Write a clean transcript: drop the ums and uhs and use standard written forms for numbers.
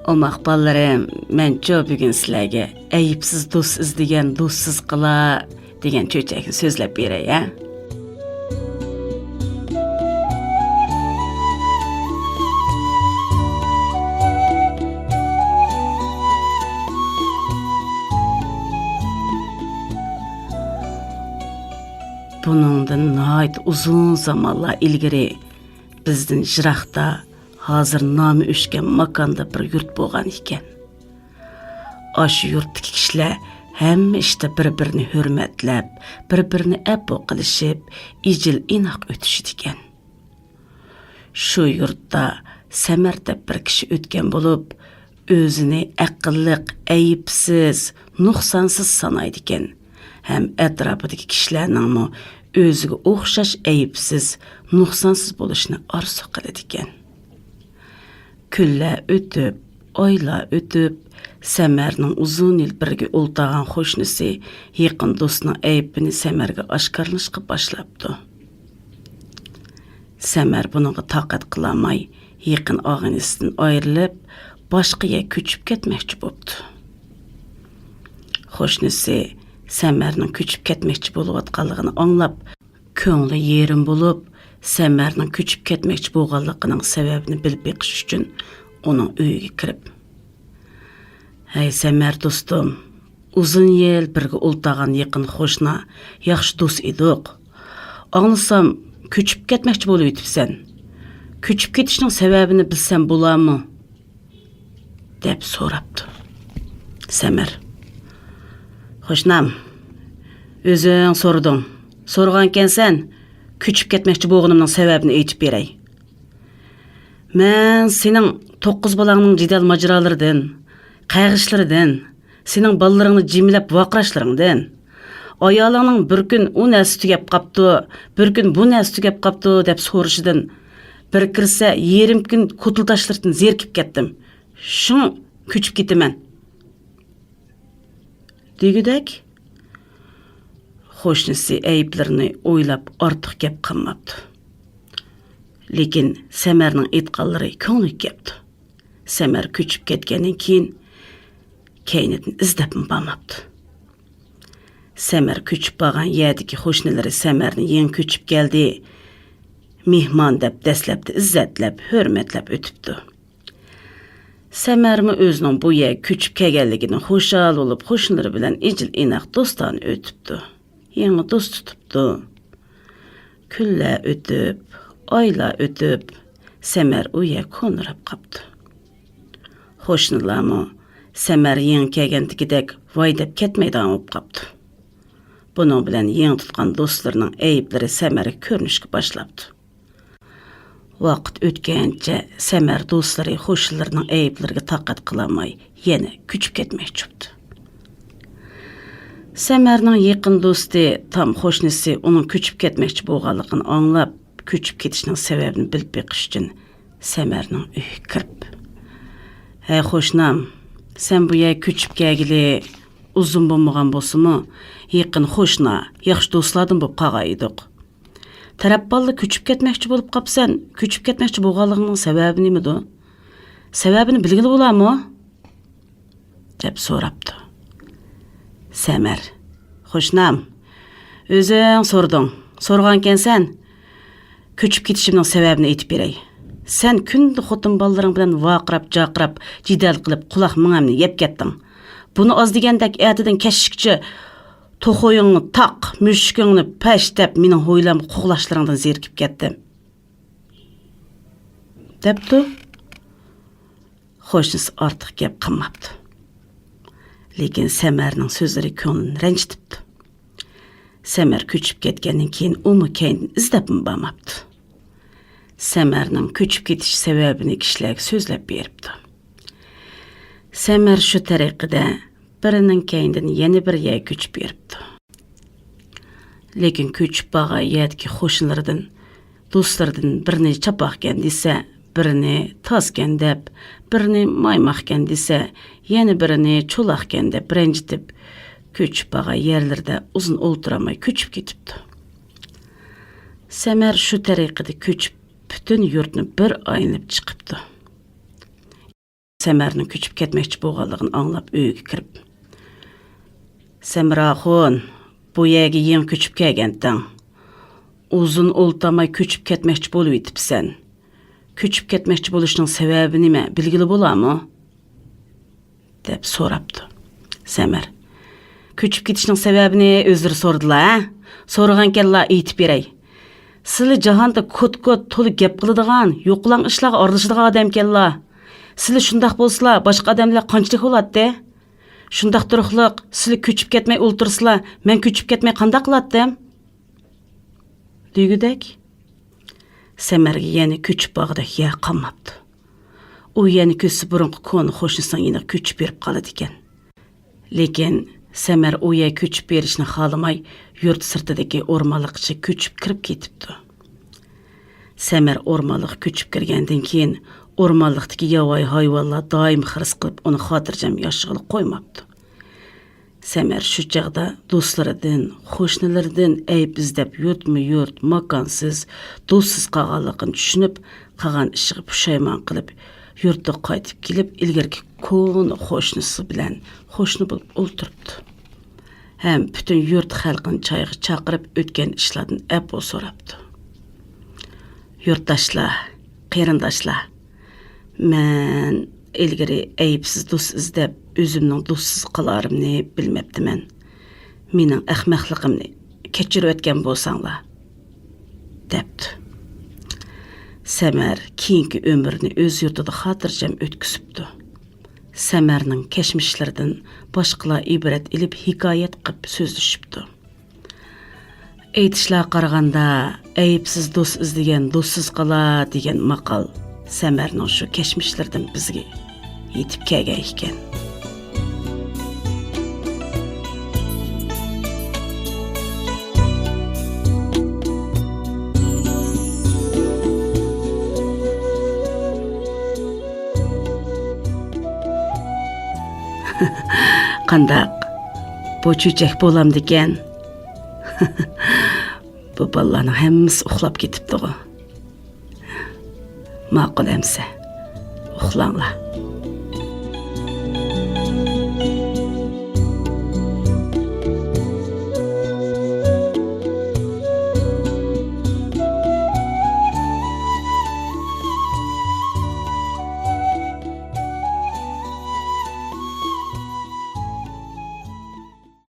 Omaq ballarım, mən bugün sizlərə əyibsiz dost izləyən dostsuz qıla degan çöçəkni sözləb berək, hə? Bunundan nəhayət uzun zamanlar ilgiri bizdən Jıraqda hazır namı öşkən makanda bir yurt bolğan ekan. Aşı yurtdaki kişiler həmmə işdə bir-birini hürmətləb, bir-birini əpbo qilishib, icil inaq ötüşüd ekan. Şu yurtda Səmər deb bir kişi ötken bolub, özünü aqılliq, əyibsiz, nuqsansız sanaydı ekan. Həm ətrafıdakı kişilərning özüge oxşaş əyibsiz, nuqsansız bolışını arzu qiladi ekan. Күлләр ötüb, aylar ötüb, Səmərning uzun il birge ultağan xoşnisi yaqın dostunun əybini Səmərge aşkarlışqa başlapdı. Səmər bununla taqat qılamay, yaqın ağanisindən ayrılıb, başqa yer köçüb ketməkçi boldu. Xoşnisi Səmərning köçüb ketməkçi boluyatqanlığını anlap, köngli yerim bolub, Səmərning köçüb ketməkçi bolğanlığının səbəbini bilib beqiş üçün onun öyüge kirib. Hey Səmər dostum, uzun yıl birge ultağan yaqın xoşna, yaxşı dost idik. Anlasam, köçüb ketməkçi boluyutibsən. Köçüb ketişinin səbəbini bilsən bulamı? Deb sorapdı. Səmər, xoşnam, özün sordun. Sorğan kensən, köçüb ketməkçi bolğanımның səbəbini aytıb berey. Mən senin 9 balаңның jidal macıralarından, qayğışlarından, senin ballarını jimlep vaqraşlarından, ayalыңның bir gün o nəsi tügəp qapdı, bir gün bu nəsi tügəp qapdı dep soruşudan, bir kirsə 20 gün kutuldaşlardan zerkip ketdim. Şunu köçüp ketімən. Degidək, xoşnisi əyblərini oylap artıq gep qılmapdı. Lekin Səmərning aytqanlары көңілі kepdi. Səmər köçüp ketgəndən keyin keynidin izləpin barmapdı. Səmər köçüp bağan yerdiki xoşnilari Səmərni yen köçüp geldi, mehman deb dəsləbdi, izzətləb, hörmətləb ötübdü. Səmərmi özünün bu yer köçüp kelganligini xoşal olub, xoşnilari bilan icil inaq dostlarını ötübdü. Yeni dost tutubdu. Күлләр ötüb, aylar ötüb, Səmər o yer konurab qapdı. Xoşnilarmı Səmər yeni kelgəndikidək vay deb ketməydən olub qapdı. Bunun bilan yeni tutqan dostlarının əybləri Səməri körünüşkə başlapdı. Vaqt ötkəncə Səmər dostları xoşlarının əyblərinə taqat qılamay, yenə köçüb ketmək çıxdı. Səmərning yaqın dostu tam xoşnisi onun köçüb ketməkçi bolğanlığını anlap, köçüb ketişinin səbəbini bilib beqiş üçün Səmərning üyüge kirib. Hey xoşnam, sen bu yer köçüb kelgili uzun bolmagan bolsunmu, yaqın xoşna, yaxşı dostlardan bolub qagaydık. Tərəbballı köçüb ketməkçi bolub qapsan, köçüb ketməkçi bolğanlığının səbəbi nimidi? Səbəbini bilgili bolarmı? Deb sorapdı. Səmər, xoşnam, özün sordun. Sorğan kensən, köçüb ketişimnin səbəbini aytıb berey. Sen kündü xotun ballarың bilan vaqırap, jaqırap, jidal qilib qulaq mыңamni yep ketdin. Bunu az degəndək ətidin kəşikçi toxoyunu taq, müşkünü pəşdəp, menin hoylamı qoğlaşlarından zerkip ketdim. Depdi, xoşnisi artıq gep qılmapdı. Lekin Səmərning sözləri köңlünü rəncitibdi. Səmər köçüb ketgəndən keyin onu kendini izləpmi barmapdı. Səmərning köçüb ketiş səbəbini kişilərə sözləb beribdi. Səmər şu tariqada birinin keyindən yeni bir yer köçüb beribdi. Lekin köçüb bağa yerdiki xoşunlardan, dostlardan birini çapaqkən desə, birini tazkən deb, birini maymaqkən desə, yeni birini çolaqkən deb rəncitib, köçüb bağa yerlərdə uzun olduramay köçüb ketibdi. Səmər şu tariqada köçüb bütün yurtni bir aylanıp çıkıptı. Səmərnin küçüp ketmekçi boğanlığını anlap öýüge kirip. Semraxun, bu yerge yen küçüp kelgendin. Uzun oltamay küçüp ketmekçi bolup itipsen. Küçüp ketmekçi boluşunun sebebi nime bilgili bolamı? Dep soraptı. Səmər. Küçüp gitişinin sebebini özleri sordular, ha? Soruğan kella itip berey. Sili jahanda kot-kot tolu gep kılıdığan, yokulan işlağı ardışıdığan adam kella. Sili şundaq bolsıla, başka adamlar qançılık olatdı? Şundaq duruqlıq, sili küçüp ketmey ultursıla, men küçüp ketmey qandaq qılatdım? Düygüdek? Səmərge yeni küçüp bağıdak ya qanmapdı. O yeni küsü burunqı konu xoşinsan yine küçüp berip qalıdı iken. Lekin Səmər o yer küçüp berişini xalımay, yurt sırtıdaki ormalıqçı küçüp kirip ketipdi. Səmər ormalıq küçüp kirgenden keyin ormalıqdaki yavay hayvanlar daim xırs qılıp onu xatırcam yaşıqlı qoymapdı. Səmər şu çağda dostlarıdın, xoşnularıdın eyip izlep yurt, makansız, dostsuz qağalıqını düşünüp, qağan işığı puşayman qılıp, yurtda qaytip kelip, ilgerki konu xoşnusu bilen xoşnu bulup olturupdu. Hem bütün yurt xalqını çayğı çaqırıp ötken işladın epo sorapdı. Yurttaşlar, qeyrindaşlar, men ilgiri eyipsiz dost izlep, özümnün dostsuz qalarımni bilmepdi men. Menin ahmaqlığımni keçirip ötken bolsаңlar, depdi. Səmər keyinki ömrünü öz yurtida xatırjam ötküsüpdü. Səmərnin keşmişlerden başqalar ibret ilip hikayet qıp sözlüşüpdü. Eytişler qaraganda eyipsiz dost izlegen dostsuz qala degen maqal Səmərnin şu keşmişlerden bizge yetip kelgen iken. Qandaq, bu çüçek bolam degen. Bu ballarning hemmisi uxlab ketibdi. Ma'qul emse, uxlanglar.